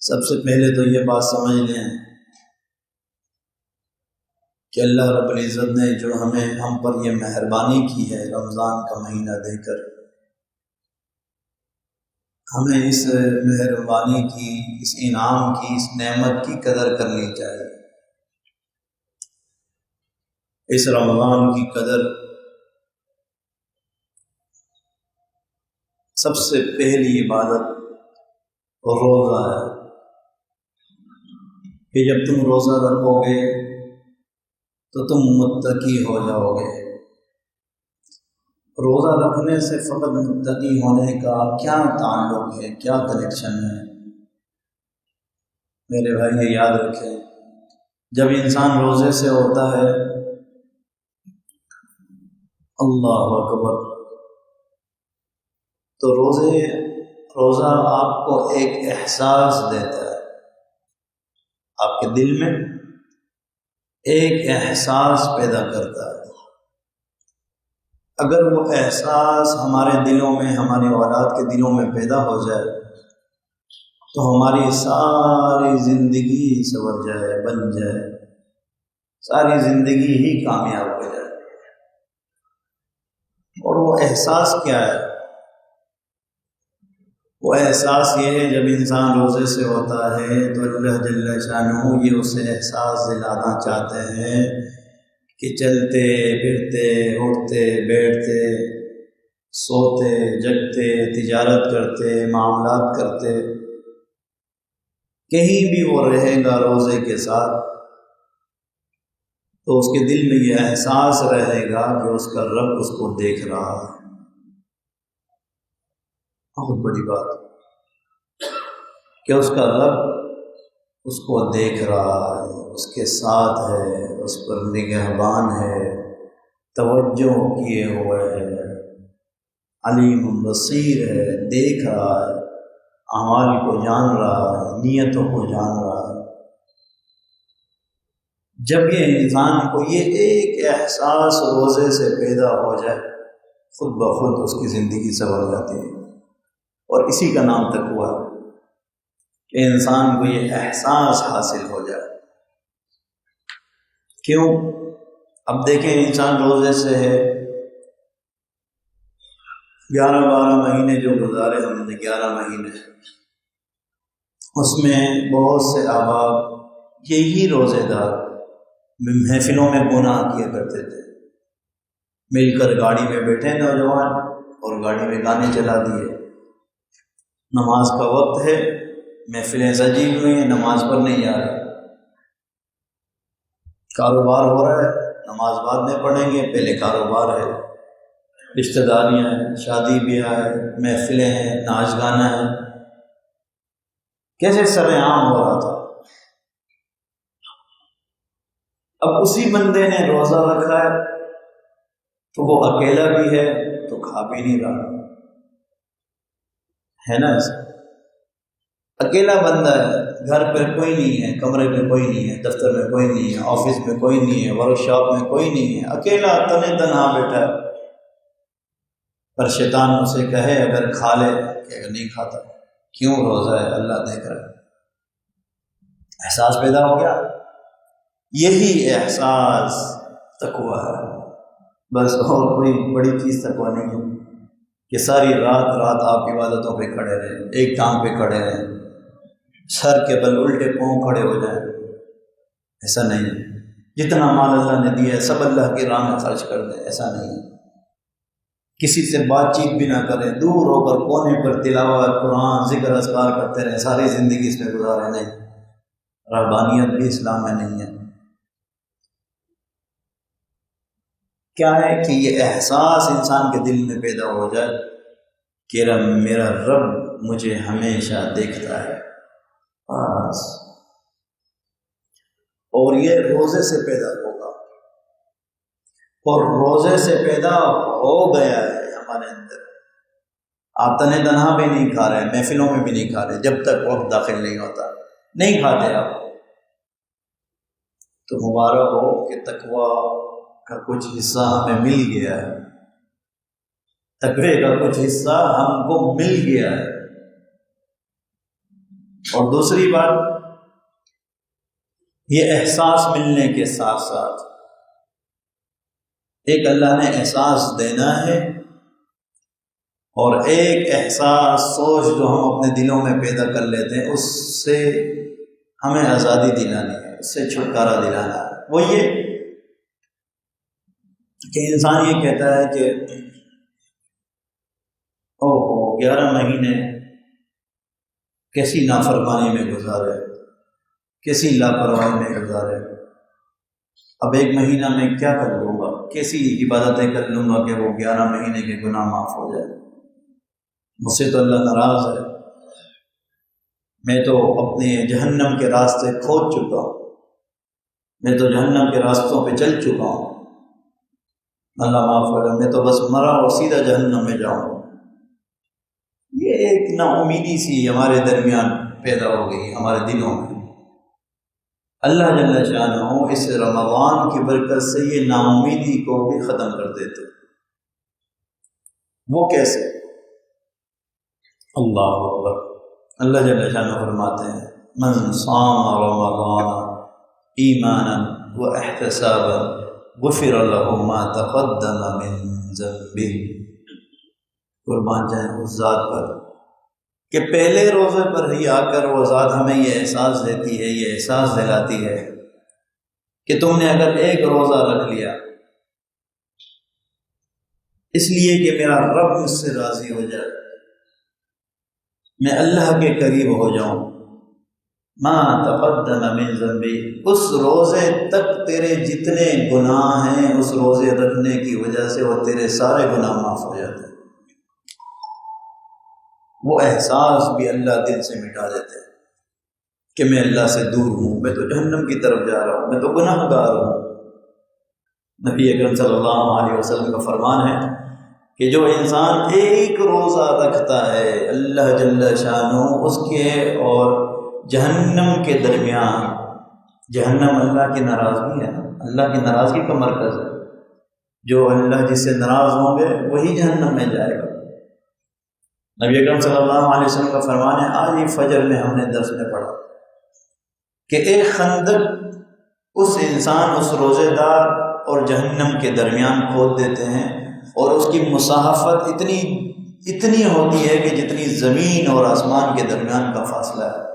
سب سے پہلے تو یہ بات سمجھ لیں کہ اللہ رب العزت نے جو ہم پر یہ مہربانی کی ہے رمضان کا مہینہ دے کر، ہمیں اس مہربانی کی، اس انعام کی، اس نعمت کی قدر کرنی چاہیے۔ اس رمضان کی قدر سب سے پہلی عبادت روزہ ہے کہ جب تم روزہ رکھو گے تو تم متقی ہو جاؤ گے۔ روزہ رکھنے سے فقط متقی ہونے کا کیا تعلق ہے، کیا کنیکشن ہے؟ میرے بھائی یہ یاد رکھیں، جب انسان روزے سے ہوتا ہے، اللہ اکبر، تو روزہ آپ کو ایک احساس دیتا ہے، آپ کے دل میں ایک احساس پیدا کرتا ہے۔ اگر وہ احساس ہمارے دلوں میں، ہماری اولاد کے دلوں میں پیدا ہو جائے تو ہماری ساری زندگی سنور جائے، بن جائے، ساری زندگی ہی کامیاب ہو جائے۔ اور وہ احساس کیا ہے؟ وہ احساس یہ ہے، جب انسان روزے سے ہوتا ہے تو اللہ جل شانہ یہ اسے احساس دلانا چاہتے ہیں کہ چلتے پھرتے، اٹھتے بیٹھتے، سوتے جگتے، تجارت کرتے، معاملات کرتے، کہیں بھی وہ رہے گا روزے کے ساتھ تو اس کے دل میں یہ احساس رہے گا کہ اس کا رب اس کو دیکھ رہا ہے۔ بہت بڑی بات کہ اس کا رب اس کو دیکھ رہا ہے، اس کے ساتھ ہے، اس پر نگہبان ہے، توجہ کیے ہوئے ہے، علیم بصیر ہے، دیکھ رہا ہے، اعمال کو جان رہا ہے، نیتوں کو جان رہا ہے۔ جب یہ انسان کو یہ ایک احساس روزے سے پیدا ہو جائے، خود بخود اس کی زندگی سنور جاتی ہے، اور اسی کا نام تقویٰ ہے کہ انسان کو یہ احساس حاصل ہو جائے۔ کیوں؟ اب دیکھیں، انسان روزے سے ہے، 11-12 مہینے جو گزارے ہم نے، 11 مہینے، اس میں بہت سے احباب یہی روزے دار محفلوں میں گناہ کیا کرتے تھے، مل کر گاڑی میں بیٹھے نوجوان اور گاڑی میں گانے چلا دیے، نماز کا وقت ہے، محفلیں سجی ہوئی ہیں، نماز پر نہیں جا رہے، کاروبار ہو رہا ہے، نماز بعد میں پڑھیں گے، پہلے کاروبار ہے، رشتہ داریاں ہیں، شادی بیاہ ہے، محفلیں ہیں، ناچ گانا ہے، کیسے سر عام ہو رہا تھا۔ اب اسی بندے نے روزہ رکھا ہے تو وہ اکیلا بھی ہے تو کھا بھی نہیں رہا ہے نا، اکیلا بندہ ہے، گھر پہ کوئی نہیں ہے، کمرے میں کوئی نہیں ہے، دفتر میں کوئی نہیں ہے، آفس میں کوئی نہیں ہے، ورک شاپ میں کوئی نہیں ہے، اکیلا تنے تنہا بیٹھا ہے۔ پر شیطان اسے کہے اگر کھا لے کہ اگر نہیں کھاتا، کیوں؟ روزہ ہے، اللہ دیکھ رہا ہے۔ احساس پیدا ہو گیا، یہی احساس تقویٰ ہے، بس اور کوئی بڑی چیز تقویٰ نہیں ہے کہ ساری رات آپ عبادتوں پہ کھڑے رہیں، ایک ٹانگ پہ کھڑے رہیں، سر کے بل الٹے پاؤں کھڑے ہو جائیں، ایسا نہیں ہے۔ جتنا مال اللہ نے دیا ہے سب اللہ کی راہ میں خرچ کر دیں، ایسا نہیں ہے۔ کسی سے بات چیت بھی نہ کریں، دور ہو کر کونے پر تلاوت قرآن ذکر اذکار کرتے رہیں، ساری زندگی اس میں گزارے، نہیں، رہبانیت بھی اسلام میں نہیں ہے۔ کیا ہے کہ یہ احساس انسان کے دل میں پیدا ہو جائے کہ میرا رب مجھے ہمیشہ دیکھتا ہے، بس، اور یہ روزے سے پیدا ہوگا، اور روزے سے پیدا ہو گیا ہے ہمارے اندر۔ آپ تنے تنہا بھی نہیں کھا رہے، محفلوں میں بھی نہیں کھا رہے، جب تک وقت داخل نہیں ہوتا نہیں کھاتے آپ، تو مبارک ہو کہ تقویٰ کا کچھ حصہ ہمیں مل گیا ہے، تقوی کا کچھ حصہ ہم کو مل گیا ہے۔ اور دوسری بات، یہ احساس ملنے کے ساتھ ساتھ ایک اللہ نے احساس دینا ہے، اور ایک احساس سوچ جو ہم اپنے دلوں میں پیدا کر لیتے ہیں اس سے ہمیں آزادی دلانی ہے، اس سے چھٹکارا دلانا ہے۔ وہ یہ کہ انسان یہ کہتا ہے کہ 11 مہینے کیسی نافرمانی میں گزارے، کیسی لاپرواہی میں گزارے، اب 1 مہینہ میں کیا کر لوں گا، کیسی عبادتیں کر لوں گا کہ وہ 11 مہینے کے گناہ معاف ہو جائے۔ مجھ سے تو اللہ ناراض ہے، میں تو اپنے جہنم کے راستے کھود چکا ہوں، میں تو جہنم کے راستوں پہ چل چکا ہوں، اللہ معاف کرے، میں تو بس مرا اور سیدھا جہنم میں جاؤں۔ یہ ایک نا امیدی سی ہمارے درمیان پیدا ہو گئی، ہمارے دلوں میں۔ اللہ جل شانہ اس رمضان کی برکت سے یہ نا امیدی کو بھی ختم کر دیتے۔ وہ کیسے؟ اللہ اکبر، اللہ جل شانہ فرماتے ہیں من صام رمضان ایمانا واحتسابا غفر له ما تقدم من ذنبه۔ قربان جائیں اس ذات پر کہ پہلے روزے پر ہی آ کر وہ ذات ہمیں یہ احساس دیتی ہے، یہ احساس دلاتی ہے کہ تم نے اگر ایک روزہ رکھ لیا اس لیے کہ میرا رب مجھ سے راضی ہو جائے، میں اللہ کے قریب ہو جاؤں، ما تقدم من ذنبی، اس روزے تک تیرے جتنے گناہ ہیں اس روزے رکھنے کی وجہ سے وہ تیرے سارے گناہ معاف ہو جاتے ہیں۔ وہ احساس بھی اللہ دل سے مٹا دیتے ہیں کہ میں اللہ سے دور ہوں، میں تو جہنم کی طرف جا رہا ہوں، میں تو گناہ گار ہوں۔ نبی اکرم صلی اللہ علیہ وسلم کا فرمان ہے کہ جو انسان ایک روزہ رکھتا ہے اللہ جل شانہ اس کے اور جہنم کے درمیان، جہنم اللہ کی ناراضگی ہے، اللہ کی ناراضگی کا مرکز ہے، جو اللہ جس سے ناراض ہوں گے وہی جہنم میں جائے گا۔ نبی اکرم صلی اللہ علیہ وسلم کا فرمان ہے، آج ہی فجر میں ہم نے درس میں پڑھا کہ ایک خندق اس انسان، اس روزے دار اور جہنم کے درمیان کھود دیتے ہیں، اور اس کی مسافت اتنی ہوتی ہے کہ جتنی زمین اور آسمان کے درمیان کا فاصلہ ہے۔